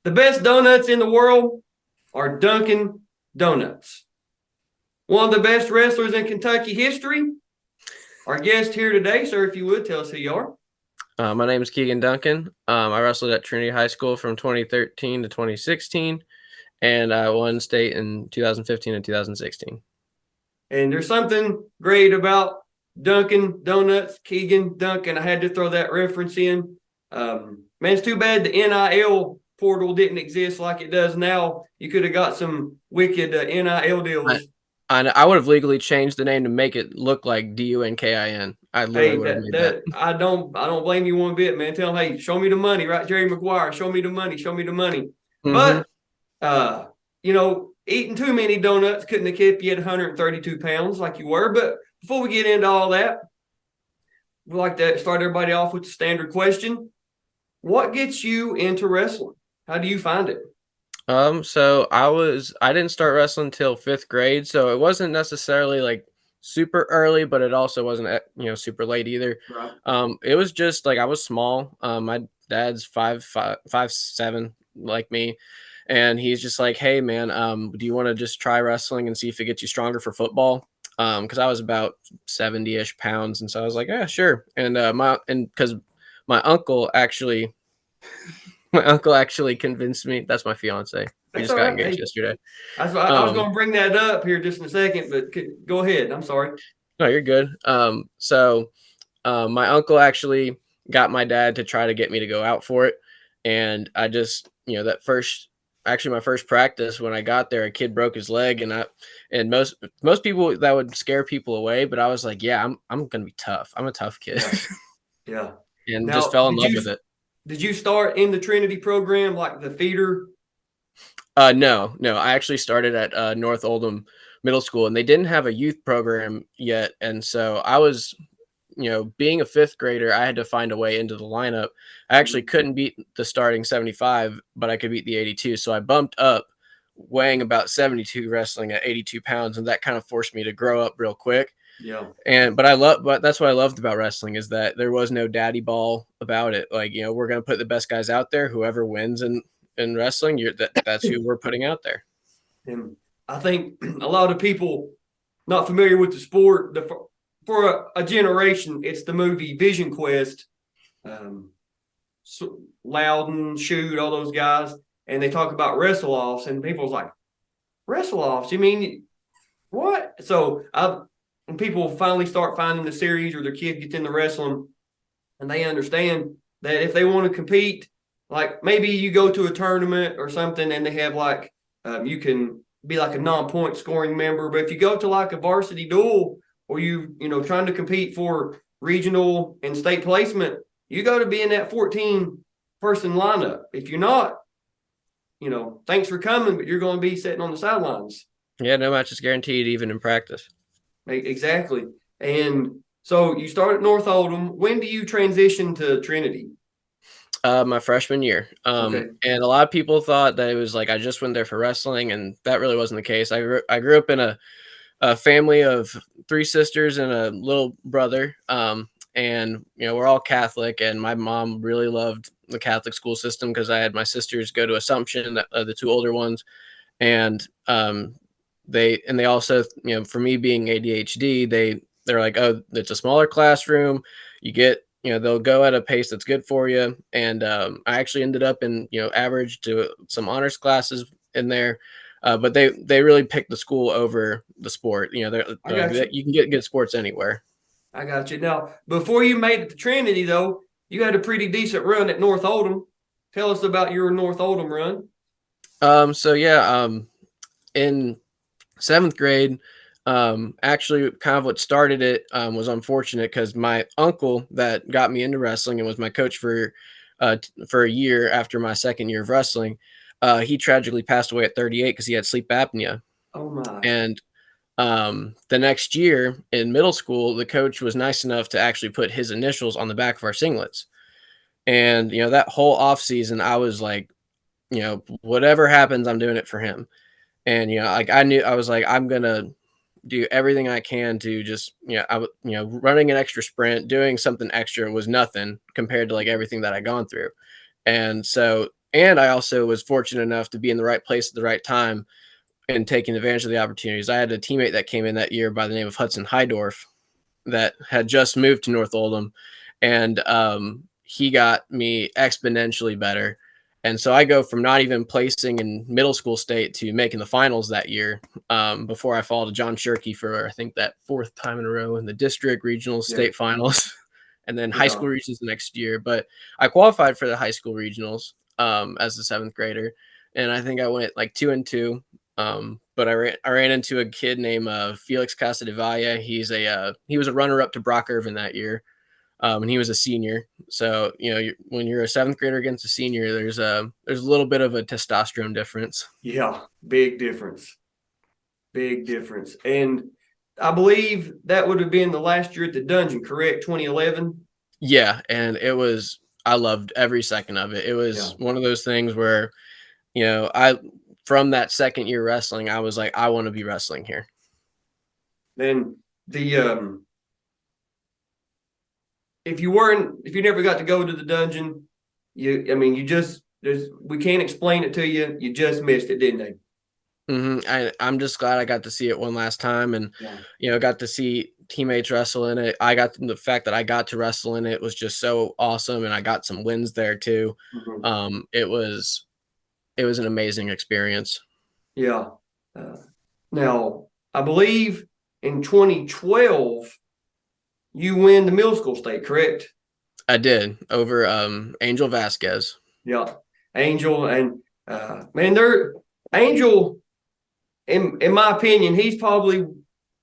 The best donuts in the world are Dunkin' Donuts. One of the best wrestlers in Kentucky history. Our guest here today, sir, if you would, tell us who you are. My name is Keegan Duncan. I wrestled at Trinity High School from 2013 to 2016, and I won state in 2015 and 2016. And there's something great about Dunkin' Donuts, Keegan Duncan. I had to throw that reference in. Man, it's too bad the NIL portal didn't exist like it does now. You could have got some wicked NIL deals. I would have legally changed the name to make it look like Dunkin. I literally Hey, would have made that. I don't blame you one bit, man. Tell them, hey, show me the money, right? Jerry Maguire, show me the money, show me the money. Mm-hmm. But eating too many donuts couldn't have kept you at 132 pounds like you were. But before we get into all that, we like to start everybody off with the standard question. What gets you into wrestling? How do you find it? So I didn't start wrestling until 5th grade, so it wasn't necessarily like super early, but it also wasn't super late either. Right. It was just like I was small. My dad's 5'7" like me, and he's just like, "Hey man, do you want to just try wrestling and see if it gets you stronger for football?" Because I was about 70-ish pounds, and so I was like, "Yeah, sure." And because my uncle actually my uncle actually convinced me. That's my fiance. We That's just all got right. engaged Hey, yesterday. I was Um, going to bring that up here just in a second, but go ahead. I'm sorry. no, you're good. My uncle actually got my dad to try to get me to go out for it, and I just, my first practice when I got there, a kid broke his leg, and most people that would scare people away, but I was like, yeah, I'm gonna be tough. I'm a tough kid, Yeah. Yeah. and just Now, fell in love with it. did you start in the Trinity program like the feeder? No, I actually started at North Oldham Middle School, and they didn't have a youth program yet, and so I was, being a 5th grader, I had to find a way into the lineup. I actually couldn't beat the starting 75, but I could beat the 82, so I bumped up, weighing about 72, wrestling at 82 pounds, and that kind of forced me to grow up real quick. Yeah. But that's what I loved about wrestling is that there was no daddy ball about it. Like, we're gonna put the best guys out there. Whoever wins in wrestling, that's who we're putting out there. And I think a lot of people not familiar with the sport, for a generation, it's the movie Vision Quest, Loudon, Shoot, all those guys, and they talk about wrestle offs, and people's like, wrestle offs? You mean what? So when people finally start finding the series or their kid gets into wrestling, and they understand that if they want to compete, like maybe you go to a tournament or something, and they have like you can be like a non-point scoring member, but if you go to like a varsity duel or trying to compete for regional and state placement, you got to be in that 14 person lineup. If you're not, thanks for coming, but you're going to be sitting on the sidelines. Yeah, no match is guaranteed, even in practice. Exactly. And so you start at North Oldham. When do you transition to Trinity? My freshman year. Okay. And a lot of people thought that it was like I just went there for wrestling, and that really wasn't the case. I grew up in a family of 3 sisters and a little brother. And we're all Catholic, and my mom really loved the Catholic school system because I had my sisters go to Assumption, the 2 older ones, and they also, for me being ADHD, they're like, oh, it's a smaller classroom. You get, they'll go at a pace that's good for you. And I actually ended up in, average to some honors classes in there. But they really picked the school over the sport. I They're got like, you. you can get good sports anywhere. I got you. Now, before you made it to Trinity, though, you had a pretty decent run at North Oldham. Tell us about your North Oldham run. So yeah, in 7th grade, actually kind of what started it was unfortunate because my uncle that got me into wrestling and was my coach for a year after my 2nd year of wrestling, he tragically passed away at 38 because he had sleep apnea. Oh my. And the next year in middle school, the coach was nice enough to actually put his initials on the back of our singlets. And that whole off season, I was like, whatever happens, I'm doing it for him. And like I was like, I'm gonna do everything I can to just running an extra sprint, doing something extra was nothing compared to like everything that I gone through. And so And I also was fortunate enough to be in the right place at the right time and taking advantage of the opportunities. I had a teammate that came in that year by the name of Hudson Hydorf that had just moved to North Oldham, and he got me exponentially better. And so I go from not even placing in middle school state to making the finals that year, before I fall to John Shirkey for, I think, that fourth time in a row in the district, regional, Yeah. state finals, and then high Yeah. school regionals the next year. But I qualified for the high school regionals as a seventh grader, and I think I went like 2-2. But I ran into a kid named Felix Casadevalla. He was a runner up to Brock Irvin that year, and he was a senior. So when you're a seventh grader against a senior, there's a little bit of a testosterone difference. Yeah, big difference. Big difference. And I believe that would have been the last year at the Dungeon, correct? 2011. Yeah, and I loved every second of it. It was one of those things where I from that second year wrestling, I was like, I want to be wrestling here. Then if you never got to go to the Dungeon, we can't explain it to you. You just missed it, didn't they? I'm just glad I got to see it one last time, and got to see teammates wrestle in it. The fact that I got to wrestle in it was just so awesome, and I got some wins there too. Mm-hmm. It was an amazing experience. Yeah. Now, I believe in 2012, you win the middle school state, correct? I did, over Angel Vasquez. Yeah. Angel and Angel, in my opinion, he's probably,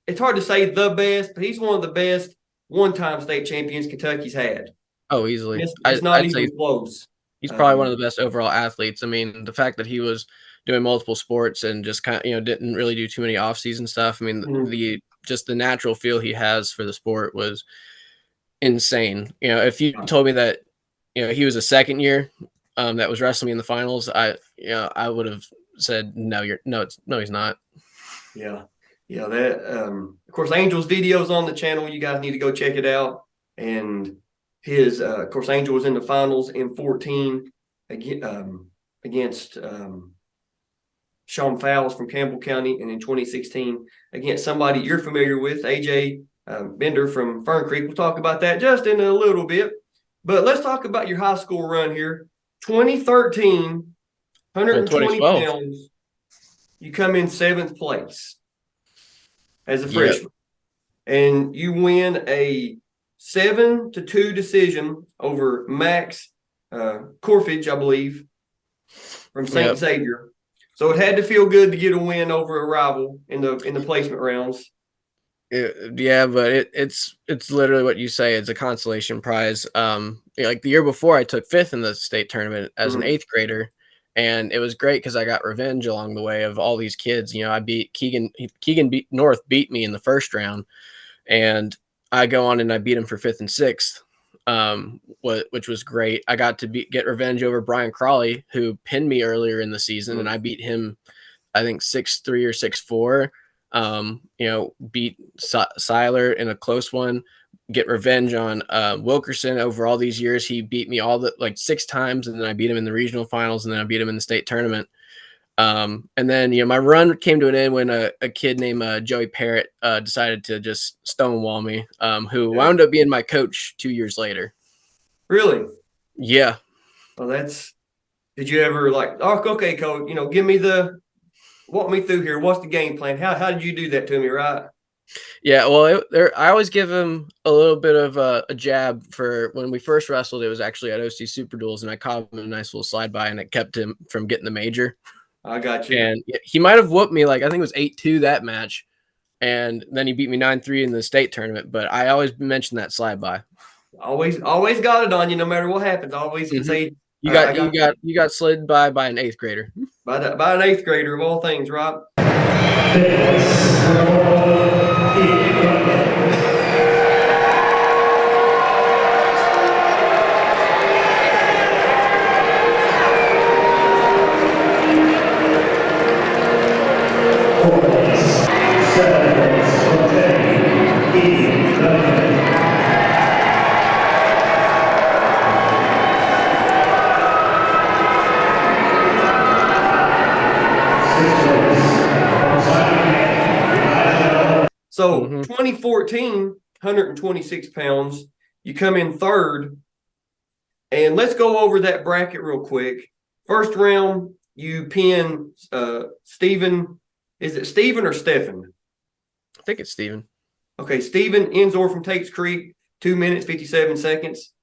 it's hard to say the best, but he's one of the best one-time state champions Kentucky's had. Oh, easily. It's not I'd even say close. he's probably one of the best overall athletes. I mean, the fact that he was doing multiple sports and just kind of, didn't really do too many off-season stuff. I mean, the natural feel he has for the sport was insane. If you told me that, he was a second year that was wrestling me in the finals, I would have said, no, he's not. Yeah. Yeah. That, of course, Angel's videos on the channel. You guys need to go check it out. And his, of course, Angel was in the finals in 2014 against Sean Fowles from Campbell County, and in 2016 against somebody you're familiar with, AJ Bender from Fern Creek. We'll talk about that just in a little bit. But let's talk about your high school run here. 2013, 120 pounds. You come in 7th place as a freshman. And you win a 7-2 decision over Max Corfage, I believe, from St. Xavier. So it had to feel good to get a win over a rival in the placement rounds. Yeah, but it's literally what you say. It's a consolation prize. Like the year before, I took 5th in the state tournament as an 8th grader, and it was great because I got revenge along the way of all these kids. I beat Keegan North beat me in the first round, and I go on and I beat him for 5th and 6th, which was great. I got to get revenge over Brian Crawley, who pinned me earlier in the season, and I beat him, I think 6-3 or 6-4. Beat Seiler in a close one, get revenge on Wilkerson over all these years. He beat me all 6 times, and then I beat him in the regional finals, and then I beat him in the state tournament. And then, my run came to an end when a kid named Joey Parrott decided to just stonewall me, who wound up being my coach 2 years later. Really? Yeah. Well, did you ever okay, coach, walk me through here. What's the game plan? How did you do that to me, right? Yeah, well, I always give him a little bit of a jab for when we first wrestled. It was actually at OC Super Duels, and I caught him a nice little slide by, and it kept him from getting the major. I got you. And he might have whooped me, I think it was 8-2 that match, and then he beat me 9-3 in the state tournament. But I always mention that slide by. Always got it on you, no matter what happens. Always can say you got slid by an 8th grader. By an 8th grader of all things, Rob. So Mm-hmm. 2014, 126 pounds. You come in third. And let's go over that bracket real quick. First round, you pin Stephen. Is it Stephen or Stephen? I think it's Steven. Okay, Stephen Enzor from Tates Creek, 2 minutes, 57 seconds.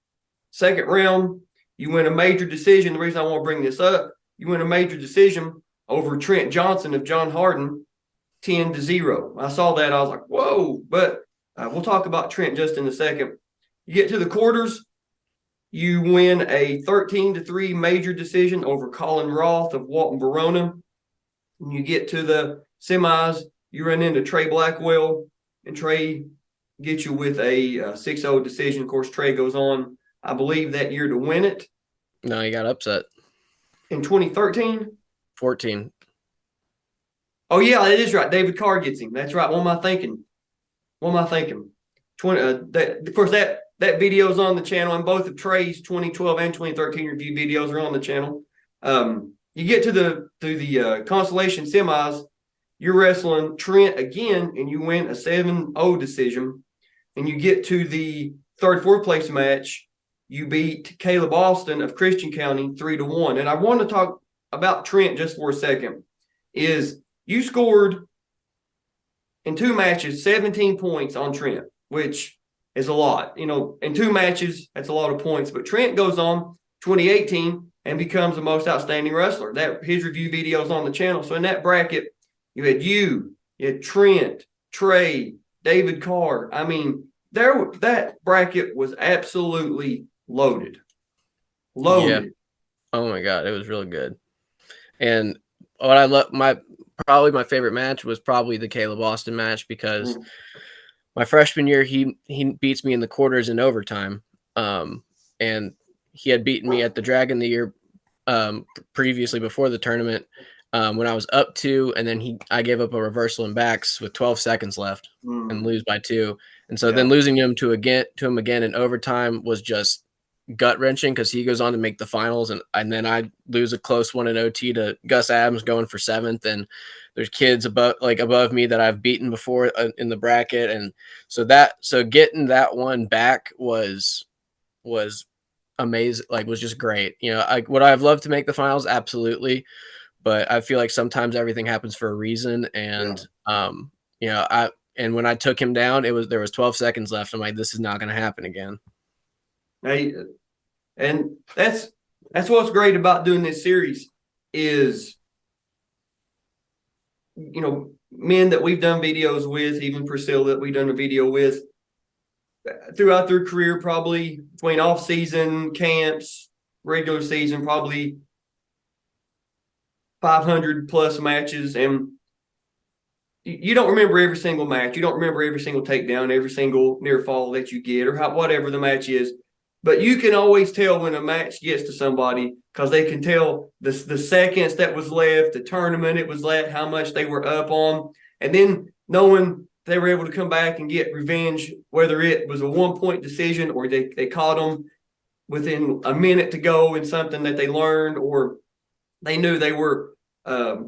Second round, you win a major decision. The reason I want to bring this up, you win a major decision over Trent Johnson of John Harden, 10-0. I saw that. I was like, whoa. But we'll talk about Trent just in a second. You get to the quarters. You win a 13-3 major decision over Colin Roth of Walton Verona. When you get to the semis, you run into Trey Blackwell, and Trey gets you with a 6-0 decision. Of course, Trey goes on, I believe, that year to win it. No, he got upset. In 2013? 14. Oh, yeah, it is right. David Carr gets him. That's right. What am I thinking? 20, of course, that video is on the channel, and both of Trey's 2012 and 2013 review videos are on the channel. You get to the consolation semis, you're wrestling Trent again, and you win a 7-0 decision. And you get to the third, fourth place match, you beat Caleb Austin of Christian County 3-1. And I want to talk about Trent just for a second. Is you scored in 2 matches 17 points on Trent, which is a lot. You know, in 2 matches, that's a lot of points. But Trent goes on 2018 and becomes the most outstanding wrestler. That his review video is on the channel. So in that bracket, you had Trent, Trey, David Carr. I mean, that bracket was absolutely loaded. Loaded. Yeah. Oh my God, it was really good. And what I love, probably my favorite match was probably the Caleb Austin match, because my freshman year he beats me in the quarters in overtime, and he had beaten me at the Dragon the year previously before the tournament, when I was up 2, and then I gave up a reversal in backs with 12 seconds left and lose by 2. And so then losing him to him again in overtime was just gut wrenching, because he goes on to make the finals, and then I lose a close one in OT to Gus Adams going for 7th, and there's kids above me that I've beaten before in the bracket, and so getting that one back was amazing. Like, was just great. You know, would I have loved to make the finals? Absolutely, but I feel like sometimes everything happens for a reason, and you know, and when I took him down, there was 12 seconds left. I'm like, this is not going to happen again. Hey, and that's what's great about doing this series is, you know, men that we've done videos with, even Priscilla that we've done a video with throughout their career, probably between off season, camps, regular season, probably 500 plus matches. And you don't remember every single match. You don't remember every single takedown, every single near fall that you get, or whatever the match is. But you can always tell when a match gets to somebody, because they can tell the seconds that was left, the tournament it was at, how much they were up on, and then knowing they were able to come back and get revenge, whether it was a 1-point decision or they caught them within a minute to go in something that they learned, or they knew they were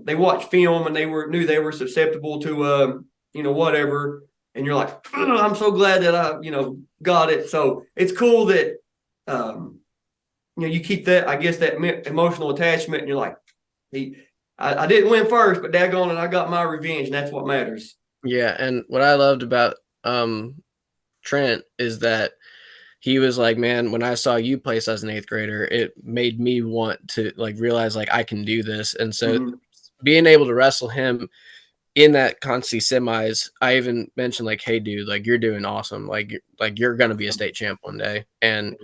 they watched film and knew they were susceptible to you know, whatever. And you're like, I'm so glad that I, you know, got it. So it's cool that you know, you keep that, I guess, that emotional attachment, and you're like, I didn't win first, but daggone it, I got my revenge, and that's what matters. Yeah, and what I loved about Trent is that he was like, man, when I saw you place as an 8th grader, it made me want to realize I can do this. And so being able to wrestle him in that Concy semis, I even mentioned hey, dude, you're doing awesome. You're going to be a state champ one day. And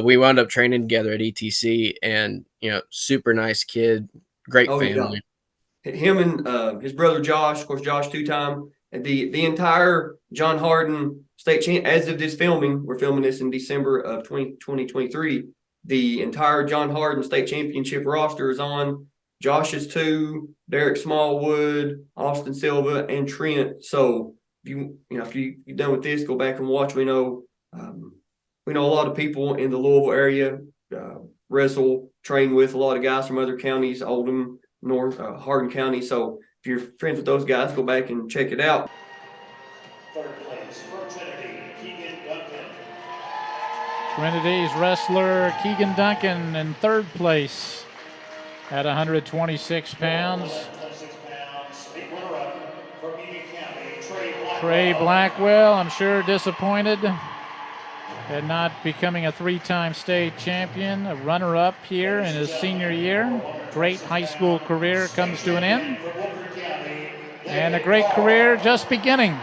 we wound up training together at ETC, and, you know, super nice kid, great family. Yeah. Him and his brother Josh, of course, Josh 2-time, the entire John Harden state champ. As of this filming, we're filming this in December of 2023. The entire John Harden state championship roster is on Josh's 2, Derek Smallwood, Austin Silva, and Trent. So if you're done with this, go back and watch. We know a lot of people in the Louisville area wrestle, train with a lot of guys from other counties, Oldham, North, Hardin County. So if you're friends with those guys, go back and check it out. Third place for Trinity, Keegan Duncan. Trinity's wrestler Keegan Duncan in third place at 126 pounds. 126 pounds, state runner-up from Union County, Trey Blackwell, I'm sure disappointed at not becoming a three-time state champion, a runner-up here in his senior year. Great high school career comes to an end, and a great career just beginning.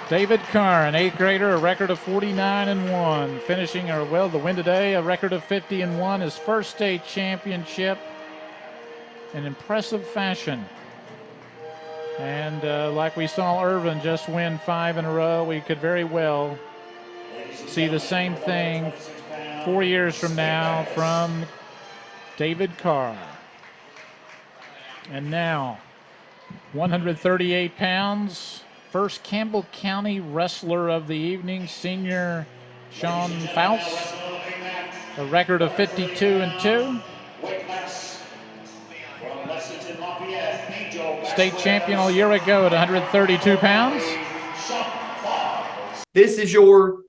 David Carr, an eighth grader, a record of 49-1, finishing, the win today, a record of 50-1, his first state championship in impressive fashion. And like we saw Irvin just win 5 in a row, we could very well see the same thing 4 years from now from David Carr. And now, 138 pounds, first Campbell County wrestler of the evening, senior Sean Faust, a record of 52-2. State champion a year ago at 132 pounds. This is your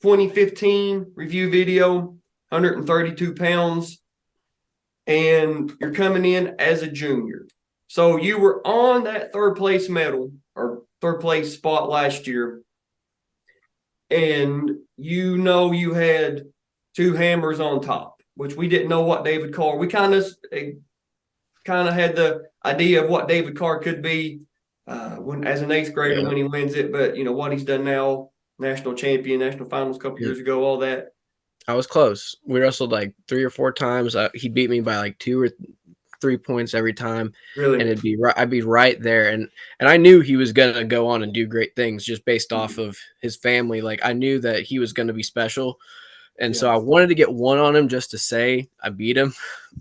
2015 review video, 132 pounds, and you're coming in as a junior. So you were on that third place medal or third place spot last year, and you had 2 hammers on top, which we didn't know what David Carr. We kind of had the idea of what David Carr could be when as an eighth grader when he wins it, but what he's done now, national champion, national finals a couple years ago, all that. I was close. We wrestled like 3 or 4 times. He beat me by like 2 or 3 points every time. Really? And I'd be right there. And I knew he was gonna go on and do great things just based off of his family. Like I knew that he was gonna be special. And so I wanted to get one on him just to say I beat him.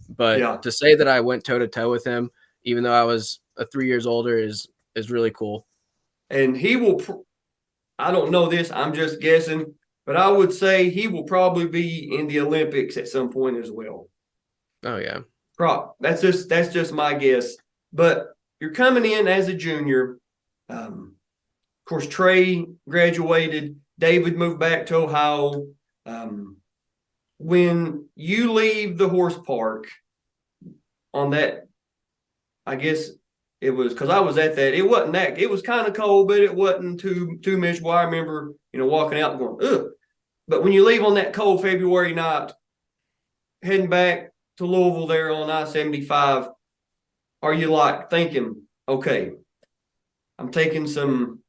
But to say that I went toe to toe with him, even though I was 3 years older, is really cool. And he will. I don't know this. I'm just guessing, but I would say he will probably be in the Olympics at some point as well. Oh yeah. That's just my guess. But you're coming in as a junior. Of course, Trey graduated. David moved back to Ohio. When you leave the horse park on that, I guess it was because I was at that. It wasn't that. It was kind of cold, but it wasn't too miserable. I remember, walking out and going, ugh. But when you leave on that cold February night, heading back to Louisville there on I-75, are you like thinking, okay, I'm taking some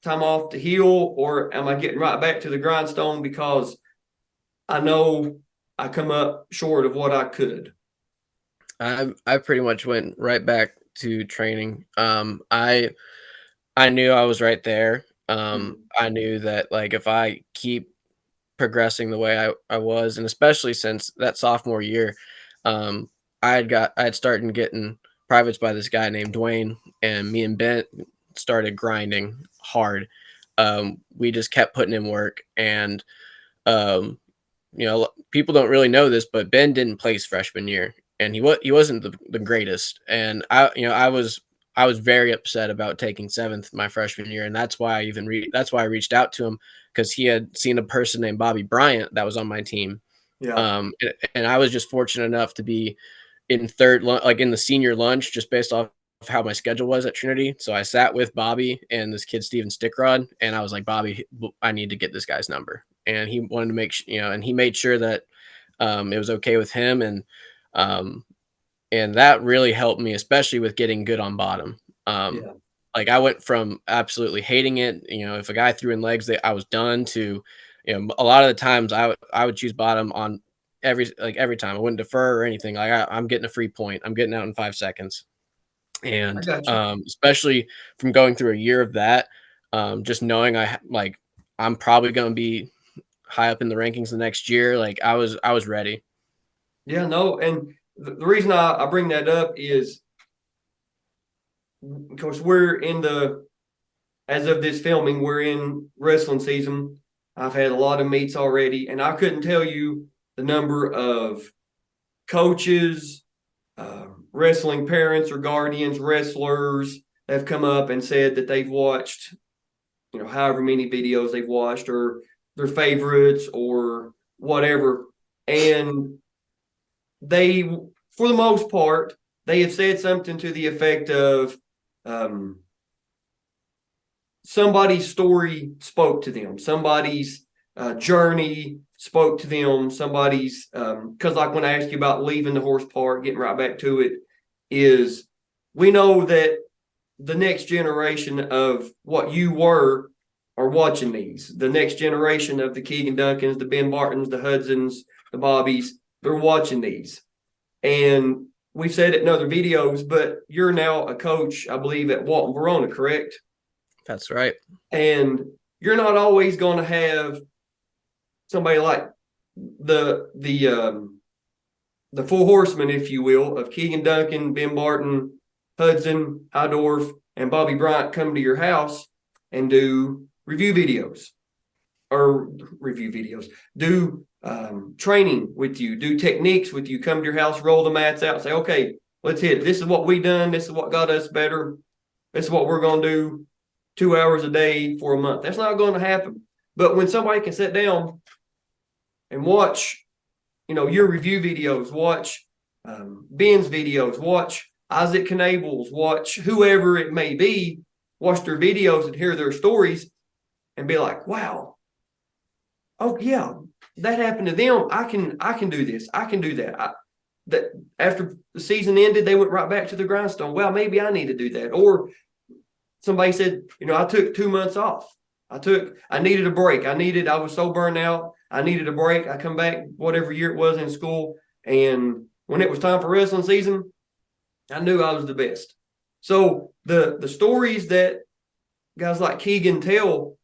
time off to heal, or am I getting right back to the grindstone because I know I come up short of what I could? I pretty much went right back to training. I knew I was right there. I knew that like if I keep progressing the way I was, and especially since that sophomore year, I had started getting privates by this guy named Dwayne, and me and Ben started grinding hard. We just kept putting in work, and people don't really know this, but Ben didn't place freshman year, and he wasn't the greatest. And I was very upset about taking 7th my freshman year, and that's why I reached out to him, because he had seen a person named Bobby Bryant that was on my team. Yeah. And I was just fortunate enough to be in third, like in the senior lunch, just based off of how my schedule was at Trinity. So I sat with Bobby and this kid, Steven Stickrod, and I was like, Bobby, I need to get this guy's number. And he wanted to make, and he made sure that it was okay with him. And that really helped me, especially with getting good on bottom. Like I went from absolutely hating it, if a guy threw in legs, I was done, to, a lot of the times I would choose bottom on every time. I wouldn't defer or anything. Like I'm getting a free point. I'm getting out in 5 seconds. And especially from going through a year of that, just knowing I'm probably going to be high up in the rankings the next year. Like I was ready. Yeah, no. And the reason I bring that up is, of course, as of this filming, we're in wrestling season. I've had a lot of meets already, and I couldn't tell you the number of coaches, wrestling parents or guardians, wrestlers that have come up and said that they've watched however many videos they've watched or their favorites or whatever. And they, for the most part, they have said something to the effect of somebody's story spoke to them, somebody's journey spoke to them, somebody's because like when I asked you about leaving the horse park, getting right back to it, is we know that the next generation of what you were are watching these. The next generation of the Keegan Duncans, the Ben Bartons, the Hudsons, the Bobbies, they're watching these. And we've said it in other videos, but you're now a coach, I believe, at Walton Verona, correct? That's right. And you're not always going to have somebody like the four horsemen, if you will, of Keegan Duncan, Ben Barton, Hudson, Hydorf, and Bobby Bryant come to your house and do do training with you, do techniques with you, come to your house, roll the mats out, say, okay, let's hit it. This is what we done. This is what got us better. This is what we're going to do 2 hours a day for a month. That's not going to happen. But when somebody can sit down and watch, your review videos, watch Ben's videos, watch Isaac Knable's, watch whoever it may be, watch their videos and hear their stories and be like, wow, oh yeah, that happened to them. I can do this. I can do that. That after the season ended, they went right back to the grindstone. Well, maybe I need to do that. Or somebody said, I took 2 months off. I needed a break. I was so burned out. I needed a break. I come back whatever year it was in school. And when it was time for wrestling season, I knew I was the best. So the stories that guys like Keegan tell,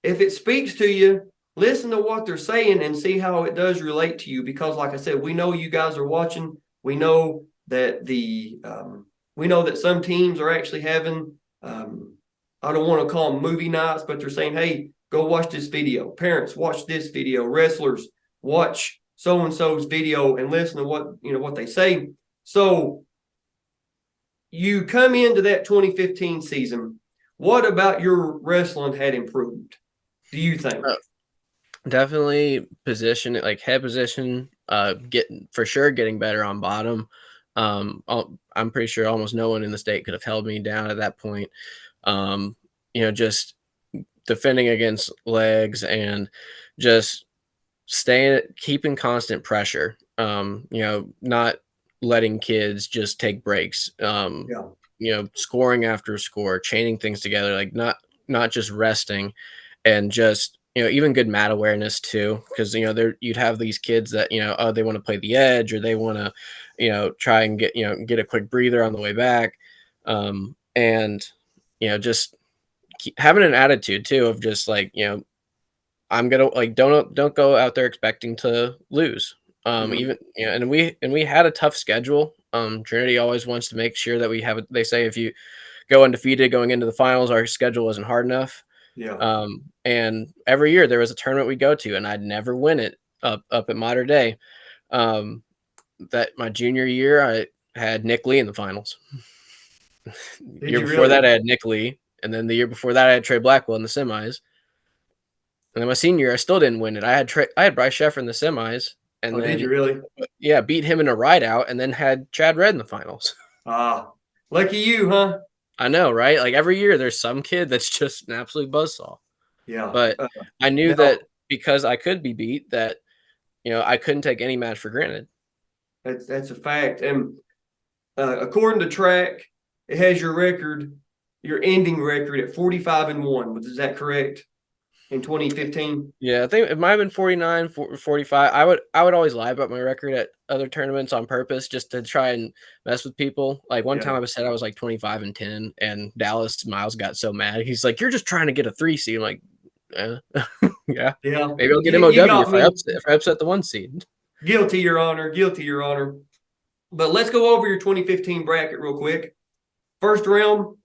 if it speaks to you, listen to what they're saying and see how it does relate to you. Because like I said, we know you guys are watching. We know that some teams are actually having, I don't want to call them movie nights, but they're saying, hey, go watch this video. Parents, watch this video. Wrestlers, watch so-and-so's video and listen to what they say. So you come into that 2015 season. What about your wrestling had improved, do you think? Definitely position, like head position, getting better on bottom. I'm pretty sure almost no one in the state could have held me down at that point. Just defending against legs and just keeping constant pressure. Not letting kids just take breaks. Scoring after score, chaining things together, like not just resting, and just even good mat awareness too, because you'd have these kids that they want to play the edge, or they want to try and get a quick breather on the way back, and just having an attitude too of just like I'm gonna like don't go out there expecting to lose. Even and we had a tough schedule. Trinity always wants to make sure that we have they say if you go undefeated going into the finals, our schedule wasn't hard enough. Yeah. And every year there was a tournament we go to, and I'd never win it up at Mater Dei. That my junior year, I had Nick Lee in the finals. Did Year you before really? that, I had Nick Lee, and then the year before that, I had Trey Blackwell in the semis. And then my senior year, I still didn't win it. I had Bryce Sheffer in the semis, and Oh, then did you really? yeah, beat him in a ride out, and then had Chad Red in the finals. Ah, lucky you, huh? I know, right? Like every year, there's some kid that's just an absolute buzzsaw. Yeah. But I knew Now, that because I could be beat, that I couldn't take any match for granted. that's a fact. And according to track, it has your ending record at 45-1. Is that correct? In 2015? Yeah, I think it might have been 49, 45. I would always lie about my record at other tournaments on purpose just to try and mess with people. Like one time I said I was like 25-10, and Dallas Miles got so mad. He's like, "You're just trying to get a 3 seed." I'm like, yeah. Yeah. Maybe I'll get You MOW got me. if I upset the 1 seed. Guilty, Your Honor. Guilty, Your Honor. But let's go over your 2015 bracket real quick. First round,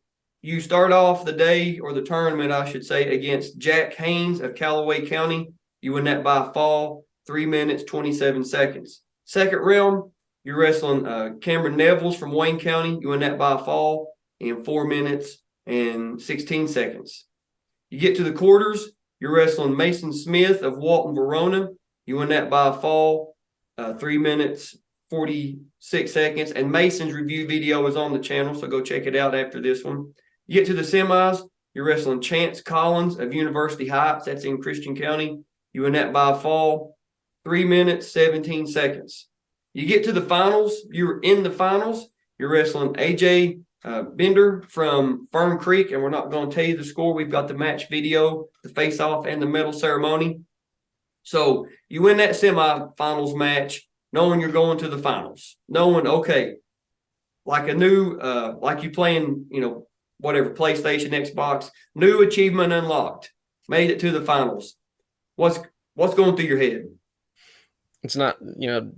you start off the day, or the tournament, I should say, against Jack Haynes of Callaway County. You win that by fall, 3 minutes, 27 seconds. Second round, you're wrestling Cameron Nevels from Wayne County. You win that by fall in 4 minutes and 16 seconds. You get to the quarters, you're wrestling Mason Smith of Walton, Verona. You win that by a fall, 3 minutes, 46 seconds. And Mason's review video is on the channel, so go check it out after this one. You get to the semis, you're wrestling Chance Collins of University Heights. That's in Christian County. You win that by a fall, 3 minutes, 17 seconds. You get to the finals. You're in the finals. You're wrestling AJ Bender from Fern Creek, and we're not going to tell you the score. We've got the match video, the face-off, and the medal ceremony. So you win that semifinals match, knowing you're going to the finals, knowing, okay, like a new, like you playing, whatever, PlayStation, Xbox, new achievement unlocked, made it to the finals. What's going through your head? It's not,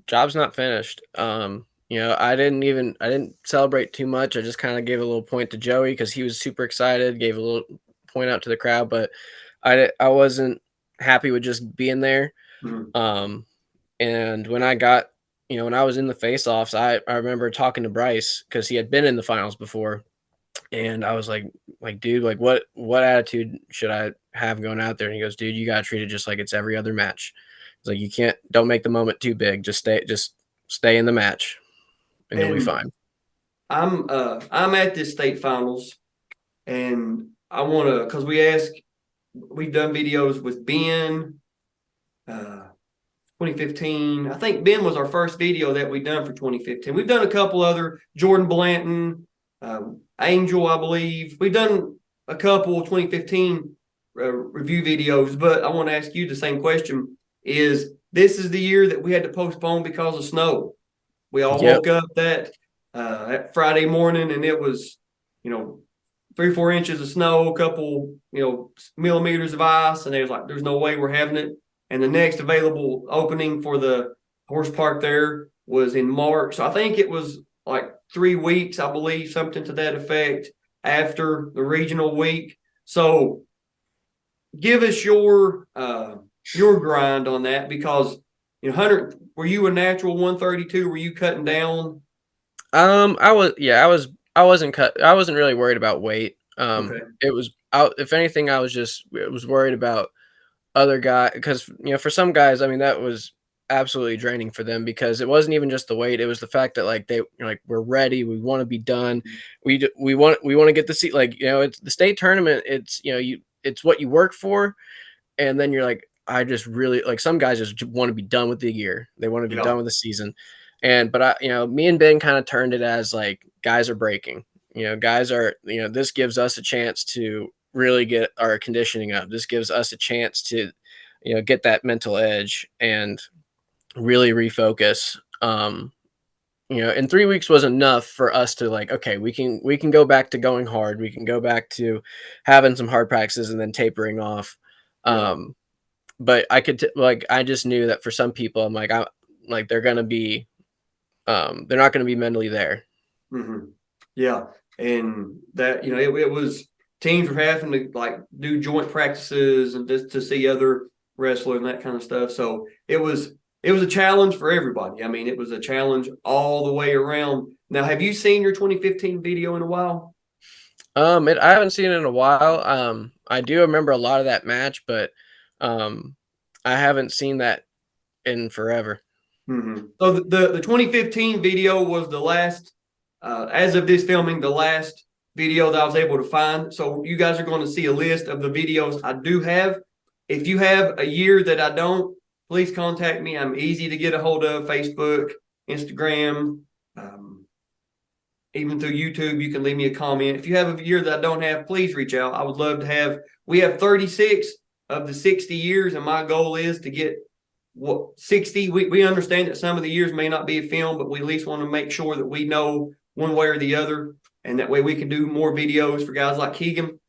job's not finished. I didn't celebrate too much. I just kind of gave a little point to Joey because he was super excited, gave a little point out to the crowd, but I wasn't happy with just being there. Mm-hmm. And when I got, when I was in the face-offs, I remember talking to Bryce because he had been in the finals before. And I was like, dude, like what attitude should I have going out there? And he goes, dude, you got to treat it just like it's every other match. It's like, don't make the moment too big. Just stay in the match and you'll be fine. I'm at this state finals, and I want to, because we've done videos with Ben, 2015. I think Ben was our first video that we done for 2015. We've done a couple other, Jordan Blanton, Angel, I believe. We've done a couple 2015 review videos, but I want to ask you the same question. This is the year that we had to postpone because of snow. We all woke up that Friday morning, and it was, 3-4 inches of snow, a couple, millimeters of ice, and they was like, there's no way we're having it. And the next available opening for the horse park there was in March. So I think it was like 3 weeks, I believe, something to that effect after the regional week. So give us your grind on that, because Hunter, were you a natural 132? Were you cutting down? I wasn't really worried about weight. Okay. If anything, I was worried about other guy, because for some guys, I mean, that was absolutely draining for them, because it wasn't even just the weight, it was the fact that like we're ready, we want to be done, we want to get the seat, it's the state tournament, it's it's what you work for, and then you're like, I just really, like, some guys just want to be done with the year, they want to be done with the season, but me and Ben kind of turned it as like, guys are breaking, guys are, this gives us a chance to really get our conditioning up. This gives us a chance to, get that mental edge and really refocus. And 3 weeks was enough for us to like, okay, we can go back to going hard. We can go back to having some hard practices and then tapering off. But I just knew that for some people, I'm like, they're going to be, they're not going to be mentally there. Mm-hmm. Yeah. And that, it was, teams were having to like do joint practices and just to see other wrestlers and that kind of stuff. So it was a challenge for everybody. I mean, it was a challenge all the way around. Now, have you seen your 2015 video in a while? I haven't seen it in a while. I do remember a lot of that match, but I haven't seen that in forever. Mm-hmm. So the 2015 video was the last, as of this filming, the last video that I was able to find. So you guys are going to see a list of the videos I do have. If you have a year that I don't, please contact me. I'm easy to get a hold of. Facebook, Instagram, even through YouTube, you can leave me a comment. If you have a year that I don't have, please reach out. I would love to have. We have 36 of the 60 years, and my goal is to get 60. We understand that some of the years may not be a film, but we at least want to make sure that we know one way or the other, and that way we can do more videos for guys like Keegan,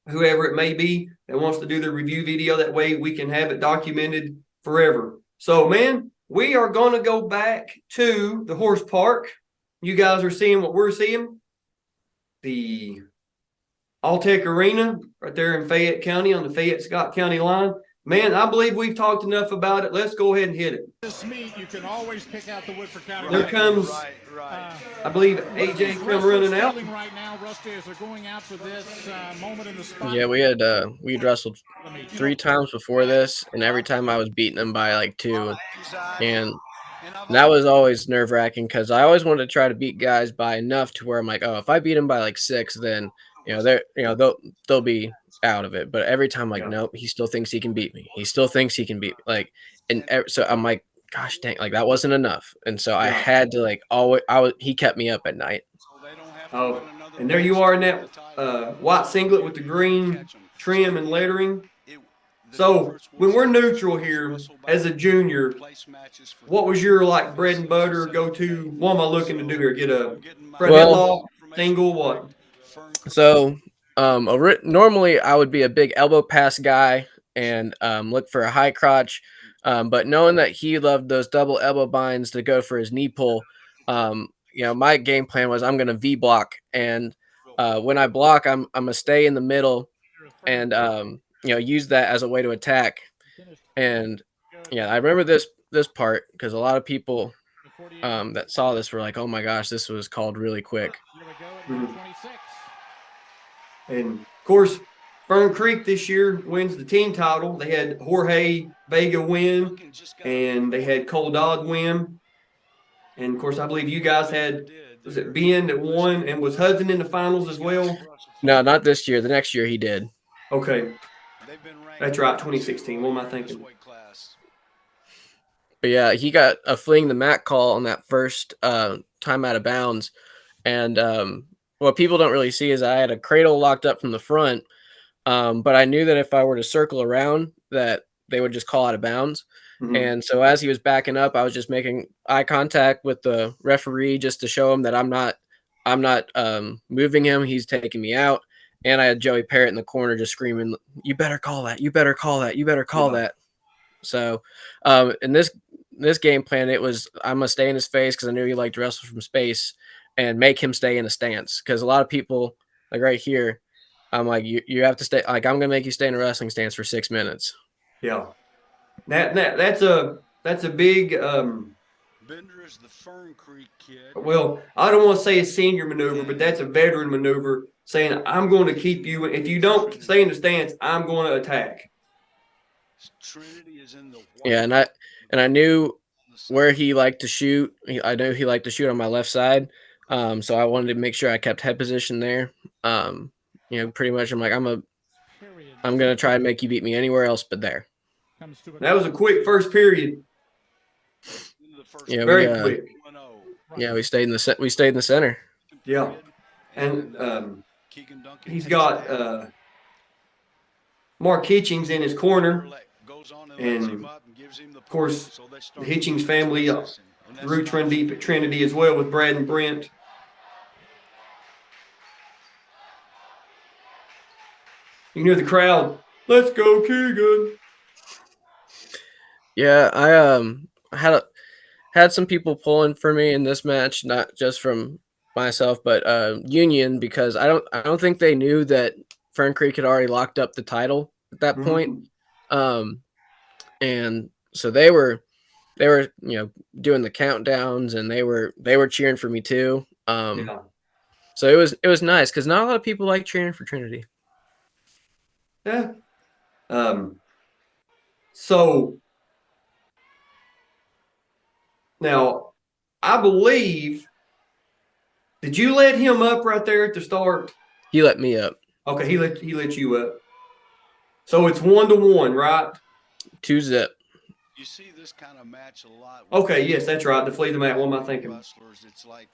whoever it may be that wants to do the review video. That way we can have it documented forever. So, man, we are going to go back to the horse park. You guys are seeing what we're seeing. The Alltech Arena right there in Fayette County on the Fayette-Scott County line. man, I believe we've talked enough about it. Let's go ahead and hit it. This meet, you can always pick out the Woodford County. There comes, I believe, AJ come running out. Right now, Rusty, as they're going out for this moment in the spot. Yeah, we'd wrestled 3 times before this, and every time I was beating him by like 2, and that was always nerve-wracking because I always wanted to try to beat guys by enough to where I'm like, oh, if I beat them by like 6, then they'll be out of it. But every time, like, nope, he still thinks he can beat me. He still thinks he can beat me. Like, so I'm like, gosh dang, like that wasn't enough, and so I had to like always. He kept me up at night. Oh, and there you are in that white singlet with the green trim and lettering. So when we're neutral here as a junior, what was your like bread and butter go-to? What am I looking to do here? Get a front headlock, single, what? So normally I would be a big elbow pass guy and look for a high crotch. But knowing that he loved those double elbow binds to go for his knee pull, my game plan was I'm going to V block. And when I block, I'm going to stay in the middle and use that as a way to attack. And I remember this part because a lot of people that saw this were like, oh my gosh, this was called really quick. And of course, Fern Creek this year wins the team title. They had Jorge Vega win, and they had Cole Dodd win. And of course, I believe you guys had, was it Ben that won, and was Hudson in the finals as well? No, not this year. The next year he did. Okay. That's right, 2016. What am I thinking? But yeah, he got a fleeing the mat call on that first time out of bounds. And what people don't really see is I had a cradle locked up from the front, but I knew that if I were to circle around, that they would just call out of bounds. Mm-hmm. And so as he was backing up, I was just making eye contact with the referee just to show him that I'm not moving him. He's taking me out. And I had Joey Parrott in the corner just screaming, "You better call that! You better call that! You better call that!" So, in this game plan, it was I'm gonna stay in his face because I knew he liked to wrestle from space, and make him stay in a stance. Because a lot of people, like right here, I'm like, you have to stay. Like I'm gonna make you stay in a wrestling stance for 6 minutes. Yeah, that's a big. Bender is the Fern Creek kid. Well, I don't want to say a senior maneuver, but that's a veteran maneuver, saying I'm going to keep you. If you don't stay in the stance, I'm going to attack. Trinity is in the yeah, and I knew where he liked to shoot. I knew he liked to shoot on my left side, so I wanted to make sure I kept head position there. Pretty much, I'm like I'm gonna try and make you beat me anywhere else but there. That was a quick first period. Yeah, very quick. Yeah, we stayed in the center. Yeah, and he's got Mark Hitchings in his corner, and of course the Hitchings family, Louisville Trinity as well with Brad and Brent. You can hear the crowd. Let's go, Keegan. Yeah, I had some people pulling for me in this match, not just from myself, but Union, because I don't think they knew that Fern Creek had already locked up the title at that point. And so they were doing the countdowns, and they were cheering for me too. So it was nice because not a lot of people like cheering for Trinity. Yeah. So now, I believe, did you let him up right there at the start? He let me up. Okay, he let you up. So it's 1-1, right? 2-0. You see this kind of match a lot. Okay, yes, that's right. To flee the mat. What am I thinking? It's like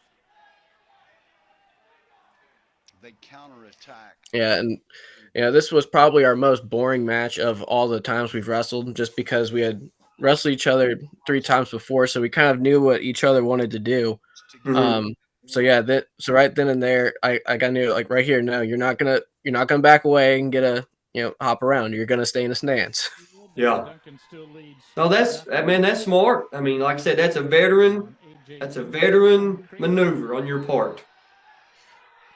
they counterattack. Yeah, and this was probably our most boring match of all the times we've wrestled, just because we had wrestled each other 3 times before, so we kind of knew what each other wanted to do. So right then and there, I knew, like, right here, no, you're not gonna back away and get a hop around. You're gonna stay in a stance. Yeah. No, that's smart. I mean, like I said, that's a veteran maneuver on your part.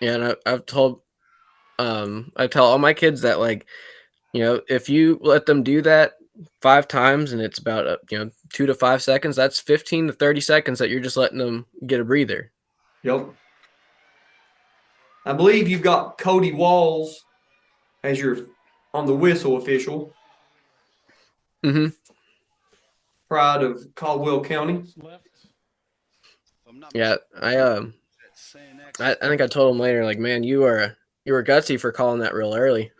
Yeah, and I tell all my kids that, like, if you let them do that, 5 times, and it's about 2 to 5 seconds. That's 15 to 30 seconds that you're just letting them get a breather. Yep. I believe you've got Cody Walls as your on the whistle official. Mm-hmm. Pride of Caldwell County. Yeah, I think I told him later, like, man, you were gutsy for calling that real early.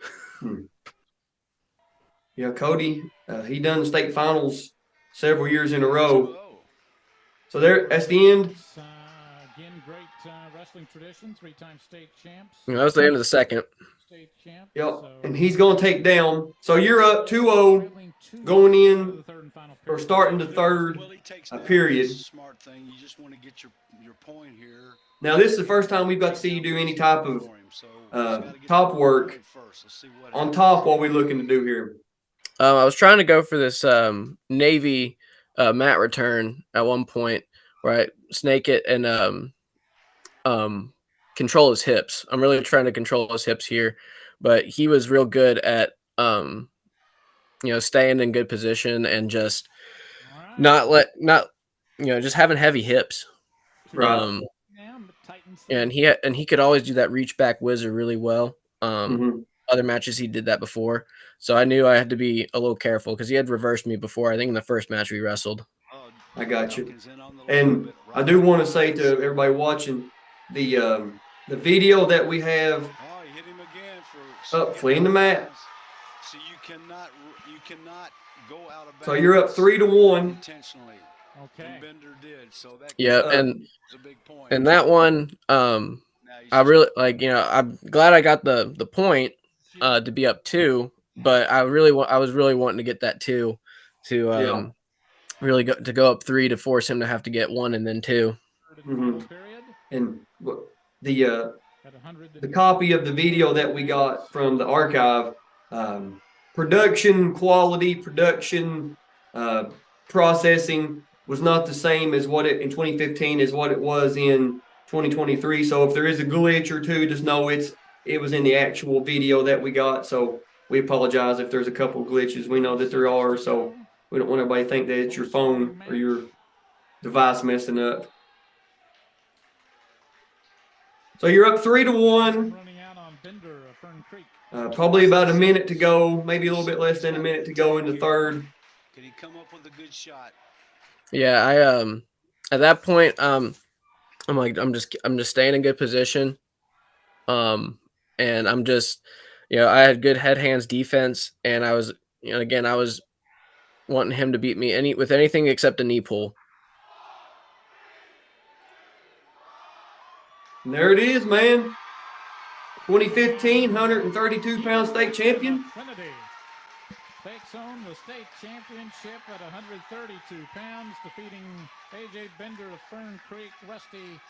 Yeah, Cody, he done the state finals several years in a row. So that's the end. Again, great wrestling tradition, 3-time state champs. That was the end of the second. State champ. Yep, So and he's going to take down. So you're up 2-0 going in or starting the third period. Smart thing. You just want to get your point here. Now, this is the first time we've got to see you do any type of top work on top. What we looking to do here? I was trying to go for this Navy mat return at one point where I snake it and control his hips. I'm really trying to control his hips here, but he was real good at staying in good position and just not just having heavy hips. Right. And he could always do that reach back whizzer really well. Other matches he did that before, so I knew I had to be a little careful because he had reversed me before. I think in the first match we wrestled. I got you. And I do want to say to everybody watching, the video that we have up fleeing the mat. So you cannot go out of bounds. So you're up 3-1. Intentionally. Okay. Bender did. So that and a big point. And that one, I really I'm glad I got the point to be up 2, but I was really wanting to get that 2 to really go up 3 to force him to have to get 1 and then 2. And the copy of the video that we got from the archive, production quality, production processing was not the same as what it in 2015 as what it was in 2023. So if there is a glitch or two, just know it was in the actual video that we got. So we apologize if there's a couple glitches. We know that there are. So we don't want everybody to think that it's your phone or your device messing up. So you're up 3-1. Probably about a minute to go, maybe a little bit less than a minute to go in the third. Could he come up with a good shot? Yeah, I at that point I'm just staying in good position. And I'm just I had good head hands defense, and I was again I was wanting him to beat me with anything except a knee pull. And there it is, man. 2015 132-pound state champion. Trinity takes home the state championship at 132 pounds, defeating AJ Bender of Fern Creek. Rusty.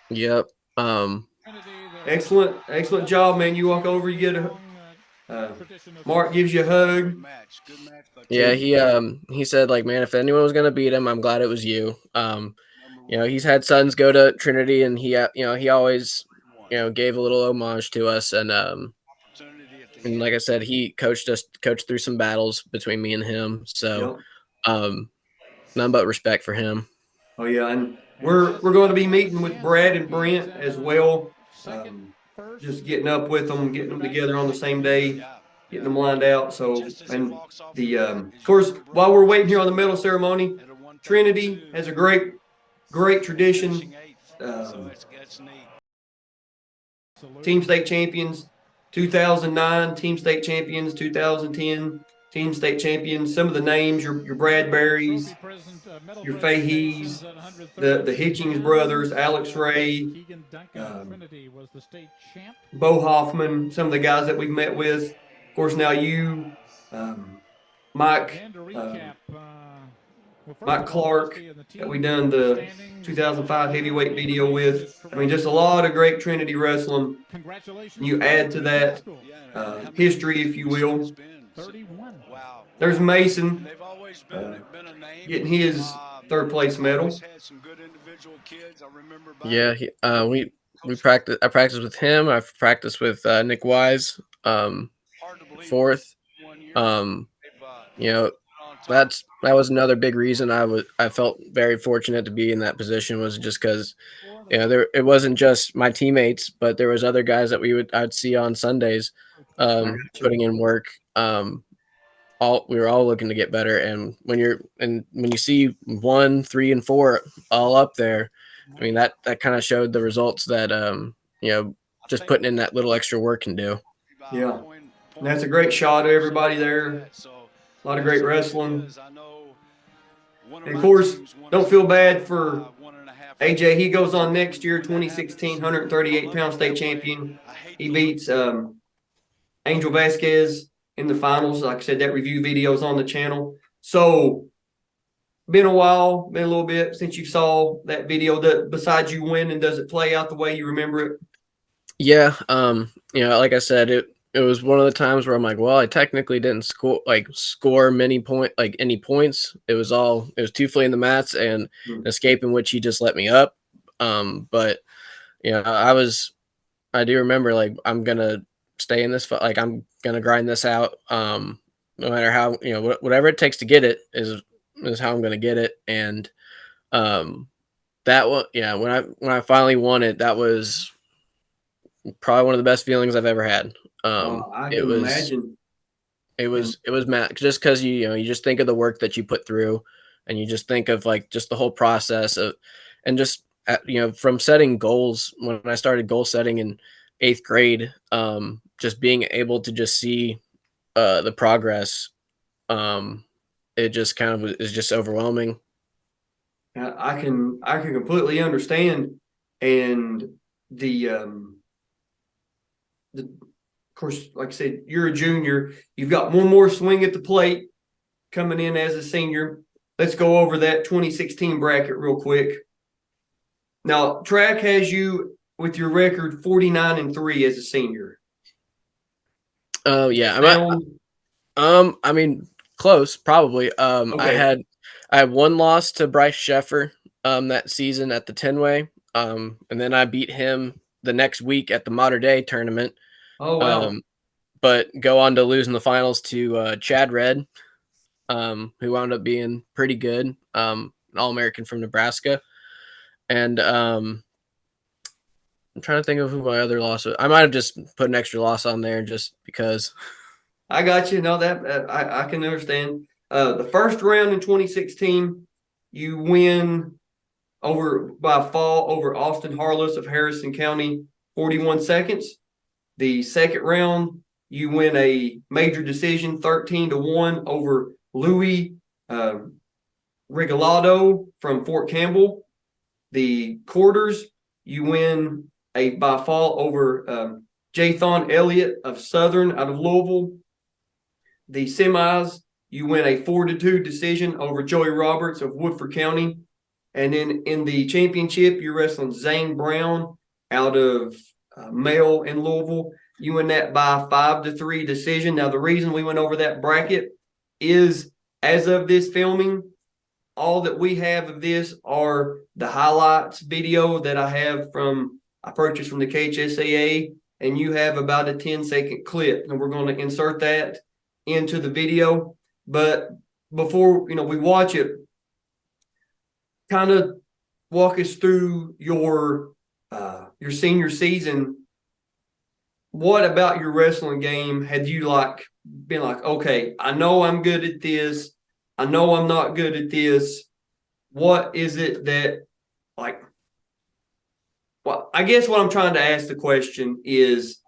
Yep. Excellent job, man. You walk over, you get a Mark gives you a hug. Yeah, he said, like, man, if anyone was gonna beat him, I'm glad it was you. He's had sons go to Trinity, and he always gave a little homage to us, and like I said, he coached through some battles between me and him. So none but respect for him. Oh yeah, and we're going to be meeting with Brad and Brent as well. Just getting up with them, getting them together on the same day, getting them lined out. So, and of course, while we're waiting here on the medal ceremony, Trinity has a great tradition. Team state champions, 2009. Team state champions, 2010. Team state champions. Some of the names: your Bradburys, your Faheys, the Hitchings brothers, Alex Ray, Keegan Duncan was the state champ. Bo Hoffman. Some of the guys that we've met with. Of course, now you, Mike. Mike Clark, that we done the 2005 heavyweight video with. I mean, just a lot of great Trinity wrestling. You add to that history, if you will. There's Mason getting his third place medal. Yeah, we practice. I practiced with him. I've practiced with Nick Wise, fourth. you know, that was another big reason I felt very fortunate to be in that position, was just because, you know, it wasn't just my teammates, but there was other guys that I'd see on Sundays, I got you. putting in work. We were all looking to get better, and when you see 1, 3, and 4 all up there, I mean that kind of showed the results that you know, just putting in that little extra work can do. Yeah. And that's a great shot of everybody there. A lot of great wrestling. And of course, don't feel bad for AJ. He goes on next year, 2016, 138-pound state champion. He beats Angel Vasquez in the finals. Like I said, that review video is on the channel. So, been a while, been a little bit since you saw that video. Besides you winning, does it play out the way you remember it? Yeah, you know, like I said, it was one of the times where I'm like, well, I technically didn't score any points. It was 2 fleeing the mats and an escape in which he just let me up. But you know, I do remember, like, I'm gonna stay in this fight, like I'm gonna grind this out. No matter how, you know, whatever it takes to get it is how I'm gonna get it. And that one, yeah, when I finally won it, that was probably one of the best feelings I've ever had. I It can was imagine. it was mad, just because you just think of the work that you put through, and you just think of, like, just the whole process of, and just you know, from setting goals when I started goal setting in 8th grade, just being able to just see the progress, it just kind of is just overwhelming. I can completely understand, and of course, like I said, you're a junior. You've got one more swing at the plate coming in as a senior. Let's go over that 2016 bracket real quick. Now, track has you with your record 49-3 as a senior. Oh yeah, I mean, close, probably. Okay. I had one loss to Bryce Sheffer that season at the 10-way. And then I beat him the next week at the Mater Dei tournament. Oh wow. But go on to lose in the finals to Chad Red, who wound up being pretty good, an All-American from Nebraska. And I'm trying to think of who my other loss was. I might have just put an extra loss on there just because. I got you. No, that I can understand. The first round in 2016, you win by fall over Austin Harless of Harrison County, 41 seconds. The second round, you win a major decision, 13-1 over Louis Regalado from Fort Campbell. The quarters, you win by fall over Jathan Elliott of Southern out of Louisville. The semis, you win a 4-2 decision over Joey Roberts of Woodford County. And then in the championship, you're wrestling Zane Brown out of Male in Louisville. You win that by 5-3 decision. Now, the reason we went over that bracket is, as of this filming, all that we have of this are the highlights video that I purchased from the KHSAA, and you have about a 10-second clip, and we're going to insert that into the video. But before we watch it, kind of walk us through your senior season. What about your wrestling game had you been like, okay, I know I'm good at this, I know I'm not good at this. What is it that, well, I guess what I'm trying to ask the question is,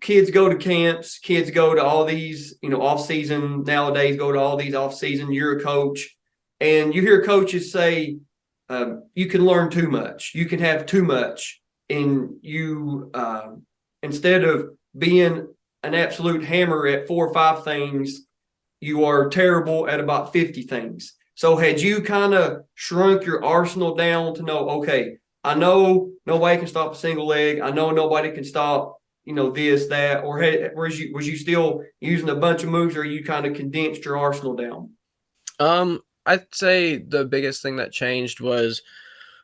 kids go to camps, kids go to all these, off season nowadays, go to all these off season, you're a coach, and you hear coaches say, you can learn too much, you can have too much, and you, instead of being an absolute hammer at 4 or 5 things, you are terrible at about 50 things. So had you kind of shrunk your arsenal down to know, okay, I know nobody can stop a single leg, I know nobody can stop, this, that, or was you still using a bunch of moves, or you kind of condensed your arsenal down? I'd say the biggest thing that changed was,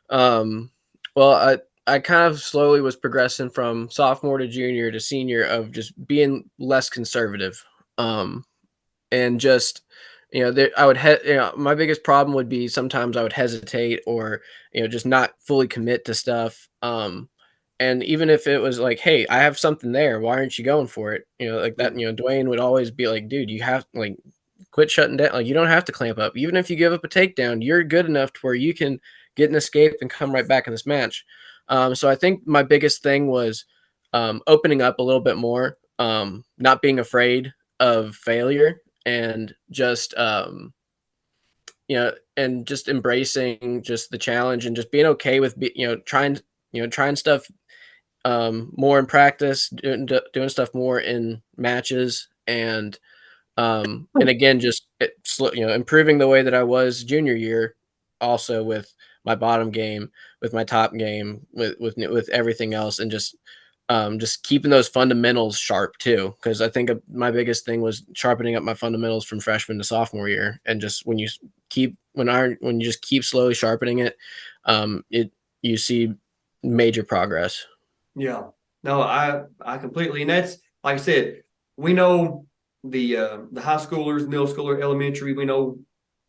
well, I kind of slowly was progressing from sophomore to junior to senior of just being less conservative. and just, I would, my biggest problem would be sometimes I would hesitate or, just not fully commit to stuff. And even if it was like, hey, I have something there, why aren't you going for it? Like that, Dwayne would always be like, dude, you have like quit shutting down. Like you don't have to clamp up. Even if you give up a takedown, you're good enough to where you can get an escape and come right back in this match. So I think my biggest thing was opening up a little bit more, not being afraid of failure, and just and just embracing just the challenge and just being okay with trying stuff more in practice, doing stuff more in matches, and again just improving the way that I was junior year, also with my bottom game, with my top game, with everything else, and just keeping those fundamentals sharp too, because I think my biggest thing was sharpening up my fundamentals from freshman to sophomore year, and just when you just keep slowly sharpening it, you see major progress. Yeah. No, I completely, and that's like I said, we know the high schoolers, middle schooler, elementary, we know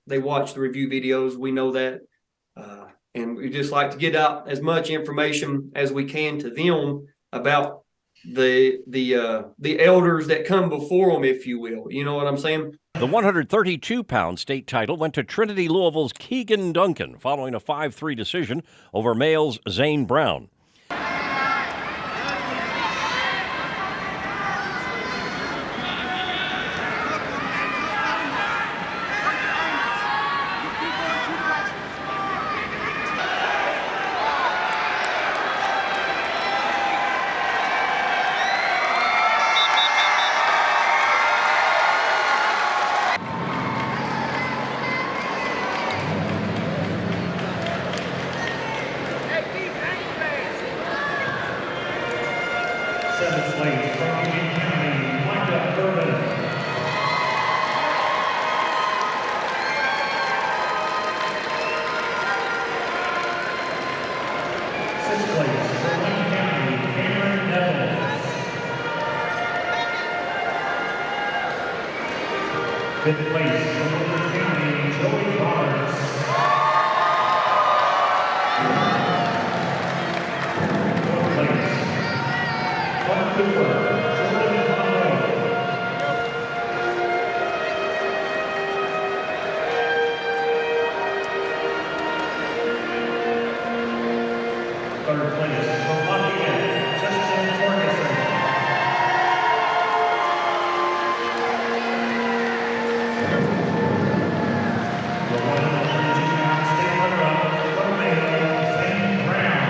they watch the review videos. We know that. And we just like to get out as much information as we can to them about the elders that come before them, if you will. You know what I'm saying? The 132-pound state title went to Trinity Louisville's Keegan Duncan following a 5-3 decision over male's Zane Brown. Seventh place from Union County, Micah Urban. Sixth place from Wayne County, Cameron Evans. Fifth place from Wayne County, Joey Roberts. Fourth place, Vancouver, Jordan Monroe. Third place from Lafayette, Justin Ferguson. The 132-pound state runner-up from male, Zane Brown.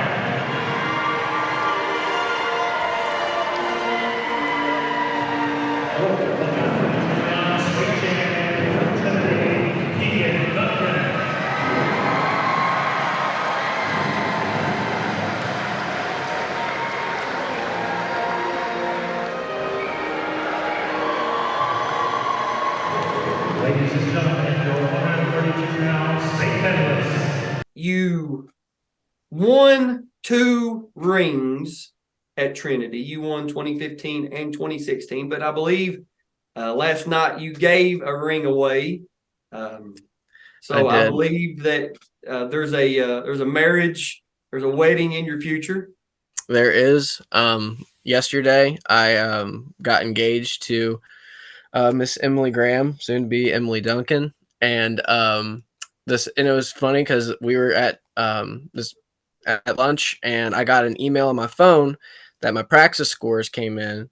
Fourth, the 132-pound state champion from Trinity, Keegan Duncan. Ladies and gentlemen, your 132-pound state medalist. You won 2 rings at Trinity. You won 2015 and 2016, but I believe last night you gave a ring away. So I believe that there's a marriage, there's a wedding in your future. There is. Yesterday I got engaged to Miss Emily Graham, soon to be Emily Duncan, and it was funny because we were at lunch, and I got an email on my phone that my praxis scores came in,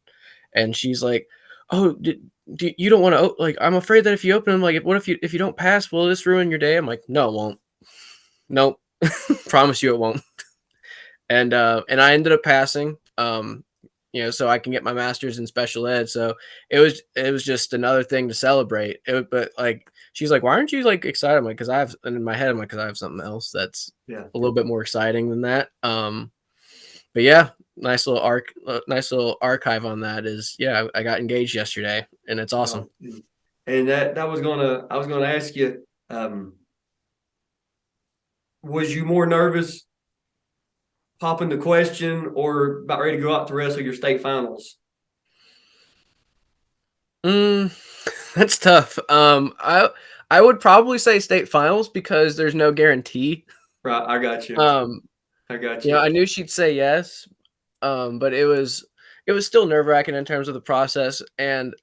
and she's like, "Oh, you don't want to like? I'm afraid that if you open them, like, what if you don't pass? Will this ruin your day?" I'm like, "No, it won't. Nope, promise you it won't." And I ended up passing. So I can get my master's in special ed. So it was just another thing to celebrate. But like, she's like, "Why aren't you like excited?" I'm like, "Cause and in my head, I'm like, "Cause I have something else that's a little bit more exciting than that." But yeah, nice little archive on that is, yeah, I got engaged yesterday, and it's awesome. And I was gonna ask you, was you more nervous popping the question or about ready to go out to wrestle your state finals? That's tough. I would probably say state finals because there's no guarantee. Right, I got you. Um, I got you know, you. I knew she'd say yes, but it was still nerve-wracking in terms of the process, and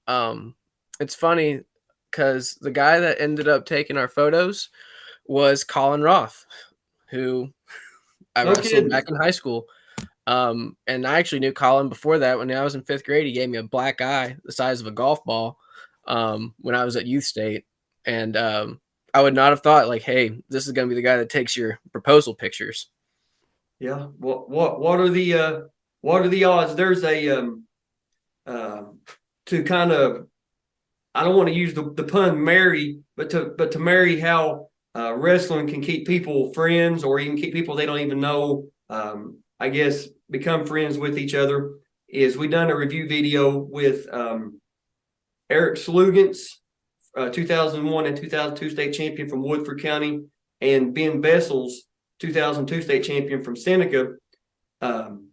it's funny because the guy that ended up taking our photos was Colin Roth, who I No wrestled kidding. back in high school. And I actually knew Colin before that. When I was in 5th grade, he gave me a black eye the size of a golf ball when I was at youth state. And I would not have thought, like, hey, this is going to be the guy that takes your proposal pictures. Yeah. What are the odds? There's a uh, to kind of, I don't want to use the pun marry, but to marry how wrestling can keep people friends or even keep people they don't even know. I guess become friends with each other. Is we done a review video with Eric Slugans, 2001 and 2002 state champion from Woodford County, and Ben Vessel's 2002 state champion from Seneca. Um,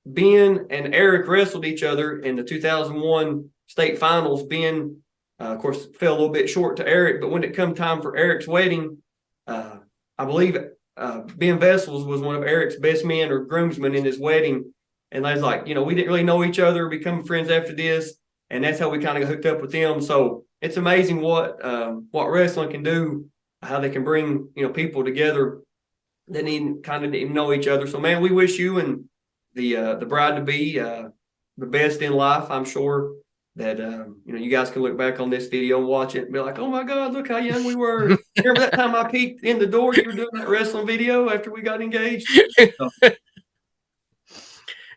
Ben and Eric wrestled each other in the 2001 state finals. Ben, of course, fell a little bit short to Eric, but when it come time for Eric's wedding, I believe Ben Vessels was one of Eric's best men or groomsmen in his wedding. And I was like, we didn't really know each other, become friends after this. And that's how we kind of got hooked up with them. So it's amazing what wrestling can do, how they can bring, people together that didn't even know each other. So, man, we wish you and the bride to be the best in life. I'm sure that you guys can look back on this video and watch it and be like, oh my God, look how young we were. Remember that time I peeked in the door, you were doing that wrestling video after we got engaged? So,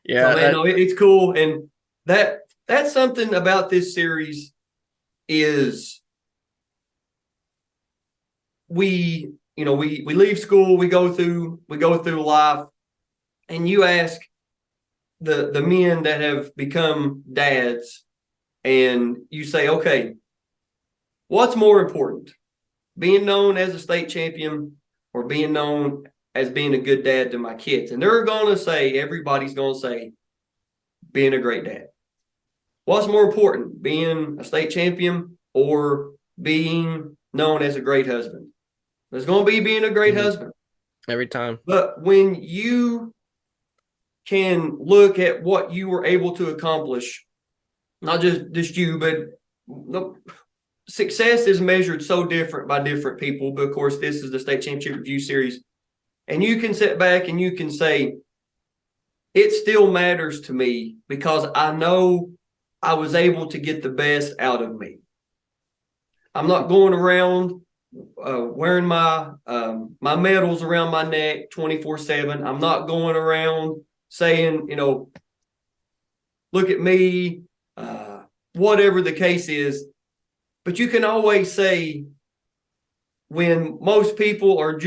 Yeah, man, no, it's cool. And that's something about this series is we leave school, we go through life, and you ask the men that have become dads, and you say, okay, what's more important, being known as a state champion or being known as being a good dad to my kids? And everybody's going to say, being a great dad. What's more important, being a state champion or being known as a great husband? There's going to be being a great husband. every time. But when you can look at what you were able to accomplish, not just you, but success is measured so different by different people. But of course, this is the state championship review series. And you can sit back and you can say, it still matters to me because I know I was able to get the best out of me. I'm not going around wearing my medals around my neck 24/7. I'm not going around saying, look at me, whatever the case is. But you can always say, when most people are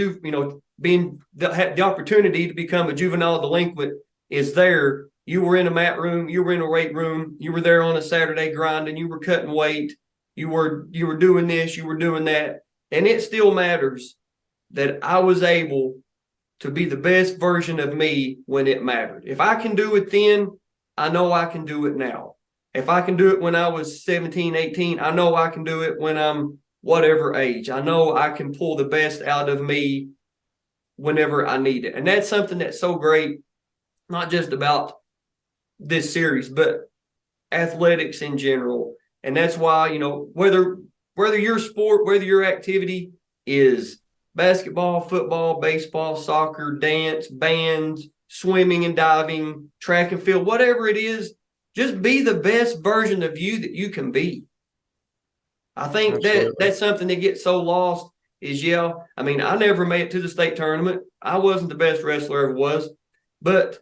being the opportunity to become a juvenile delinquent is there. You were in a mat room, you were in a weight room, you were there on a Saturday grinding, you were cutting weight, you were doing this, you were doing that. And it still matters that I was able to be the best version of me when it mattered. If I can do it then, I know I can do it now. If I can do it when I was 17, 18, I know I can do it when I'm whatever age. I know I can pull the best out of me whenever I need it. And that's something that's so great, not just about this series, but athletics in general. And that's why, whether your sport, whether your activity is basketball, football, baseball, soccer, dance, bands, swimming and diving, track and field, whatever it is, just be the best version of you that you can be. I think that's something that gets so lost is, I never made it to the state tournament. I wasn't the best wrestler I ever was, but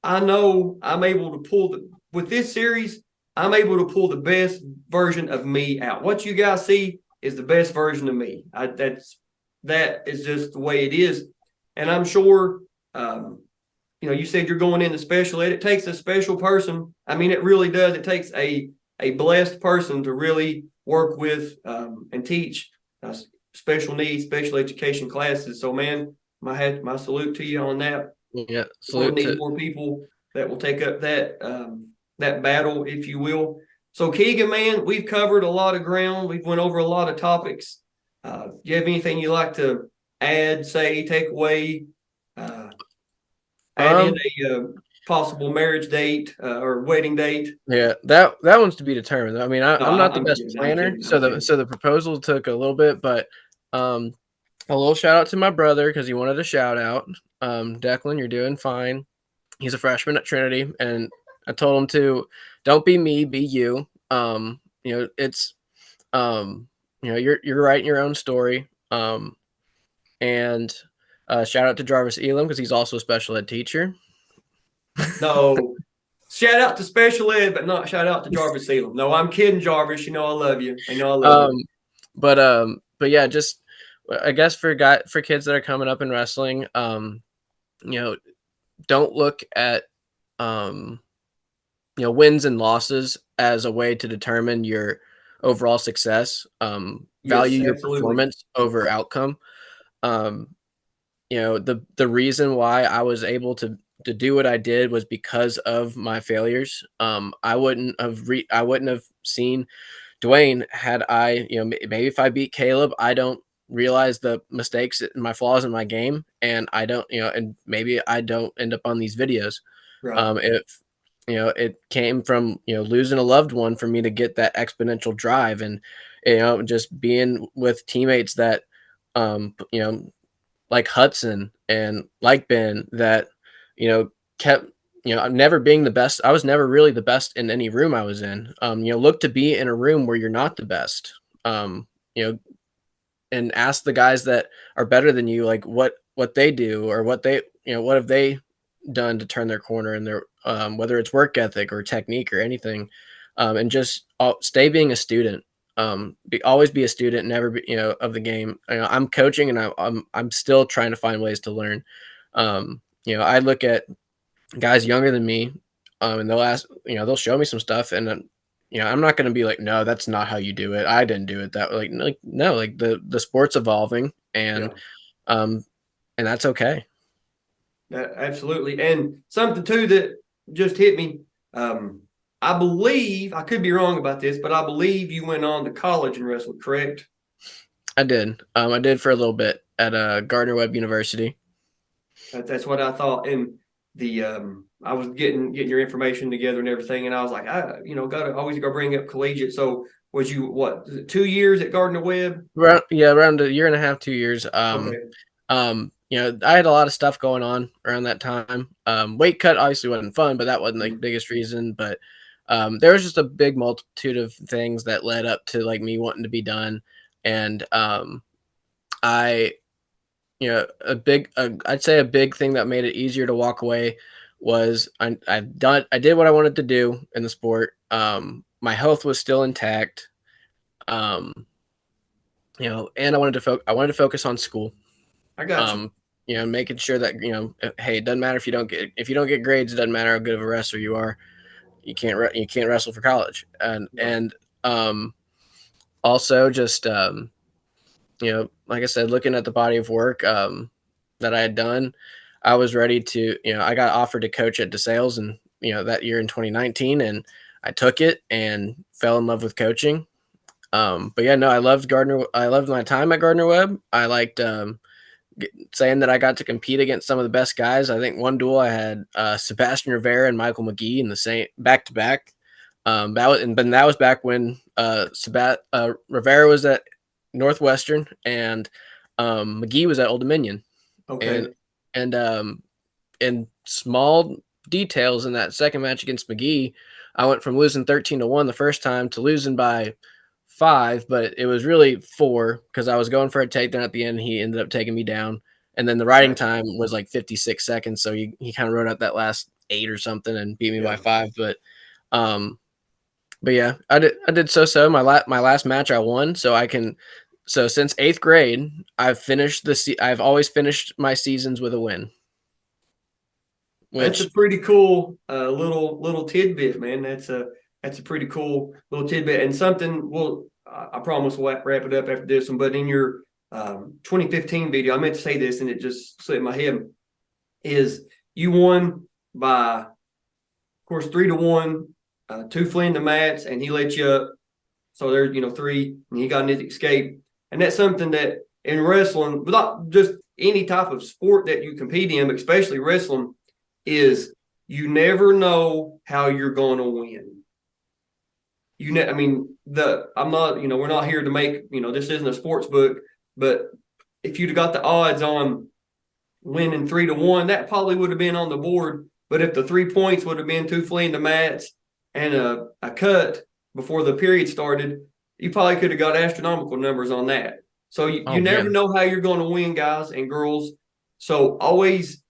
I know I'm able to with this series, I'm able to pull the best version of me out. What you guys see is the best version of me. That is just the way it is. And I'm sure, you said you're going into special ed. It takes a special person. It really does. It takes a blessed person to really work with and teach special needs, special education classes. So, man, my salute to you on that. Yeah, We'll need more people that will take up that battle, if you will. So Keegan, man, we've covered a lot of ground. We've went over a lot of topics. Do you have anything you like to add, say, take away, add in a possible marriage date or wedding date? Yeah, that one's to be determined. I mean, No, I'm not the I'm best kidding. I'm planner, kidding. so I'm kidding. the proposal took a little bit, but a little shout out to my brother because he wanted a shout out. Declan, you're doing fine. He's a freshman at Trinity, and I told him to don't be me, be you. It's you're writing your own story. And shout out to Jarvis Elam because he's also a special ed teacher. No. Shout out to special ed, but not shout out to Jarvis Elam. No, I'm kidding, Jarvis. You know I love you. I know I love you. But yeah, just I guess for kids that are coming up in wrestling, don't look at wins and losses as a way to determine your overall success. Yes, Value your absolutely. performance over outcome. The reason why I was able to do what I did was because of my failures. I wouldn't have seen Dwayne had I, maybe if I beat Caleb, I don't realize the mistakes and my flaws in my game, and I don't, and maybe I don't end up on these videos. Right. If it came from losing a loved one for me to get that exponential drive, and just being with teammates that like Hudson and like Ben that kept never being the best. I was never really the best in any room I was in. Look to be in a room where you're not the best. Um, you know, and ask the guys that are better than you, like what they do or what they what have they done to turn their corner in their whether it's work ethic or technique or anything, and just stay being a student. Always be a student, never be of the game. I'm coaching and I'm still trying to find ways to learn. I look at guys younger than me, and they'll show me some stuff, and then I'm not going to be like, no, that's not how you do it. I didn't do it that way. Like no, like the sport's evolving, Yeah. um, and that's okay. Absolutely. And something too that just hit me. I believe I could be wrong about this, but I believe you went on to college and wrestled, correct? I did. I did for a little bit at Gardner Webb University. That's what I thought. And the I was getting your information together and everything, and I was like, always got to bring up collegiate. So was you what 2 years at Gardner Webb? Around a year and a half, 2 years. Okay. I had a lot of stuff going on around that time. Weight cut obviously wasn't fun, but that wasn't like the biggest reason. But there was just a big multitude of things that led up to like me wanting to be done. And I'd say a big thing that made it easier to walk away was I did what I wanted to do in the sport. My health was still intact. And I wanted to focus on school. I got you. Making sure that hey, it doesn't matter if you don't get grades. It doesn't matter how good of a wrestler you are. You can't wrestle for college. And also just like I said, looking at the body of work that I had done, I was ready to I got offered to coach at DeSales and that year in 2019, and I took it and fell in love with coaching. But yeah, no, I loved Gardner. I loved my time at Gardner Webb. I liked saying that I got to compete against some of the best guys. I think one duel I had Sebastian Rivera and Michael McGee in the same back to back. That was back when Rivera was at Northwestern and McGee was at Old Dominion. Okay. And in small details in that second match against McGee, I went from losing 13-1 the first time to losing by 5, but it was really 4 because I was going for a takedown at the end. He ended up taking me down, and then the riding time was like 56 seconds. So he kind of rode out that last 8 or something and beat me by 5. But yeah, I did so. My last match I won, so I can. So since 8th grade, I've always finished my seasons with a win. That's a pretty cool little tidbit, man. That's a pretty cool little tidbit, and something. Well, I promise we'll wrap it up after this one. But in your 2015 video, I meant to say this, and it just slipped my head. Is you won by, of course, 3-1 2 fleeing the mats, and he let you up. So there's 3, and he got an escape. And that's something that in wrestling, but not just any type of sport that you compete in, but especially wrestling, is you never know how you're going to win. I'm not, we're not here to make, this isn't a sports book, but if you'd have got the odds on winning 3-1, that probably would have been on the board. But if the 3 points would have been 2 fleeing the mats and a cut before the period started, you probably could have got astronomical numbers on that. So you never know how you're going to win, guys and girls. So always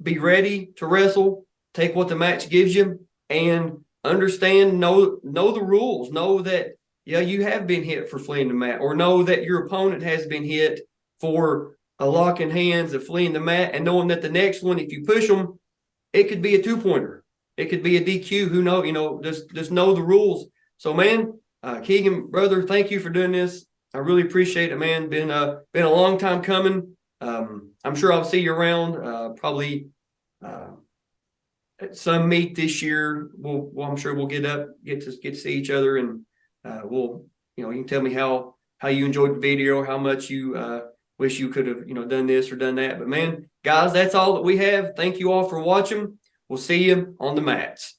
be ready to wrestle, take what the match gives you, and understand, know the rules. Know that, you have been hit for fleeing the mat, or know that your opponent has been hit for a locking hands, a fleeing the mat, and knowing that the next one, if you push them, it could be a 2-pointer. It could be a DQ. Who knows? Just know the rules. So, man, Keegan, brother, thank you for doing this. I really appreciate it, man. Been a long time coming. I'm sure I'll see you around. Probably at some meet this year. I'm sure we'll get to see each other, and you can tell me how you enjoyed the video, or how much you wish you could have done this or done that. But man, guys, that's all that we have. Thank you all for watching. We'll see you on the mats.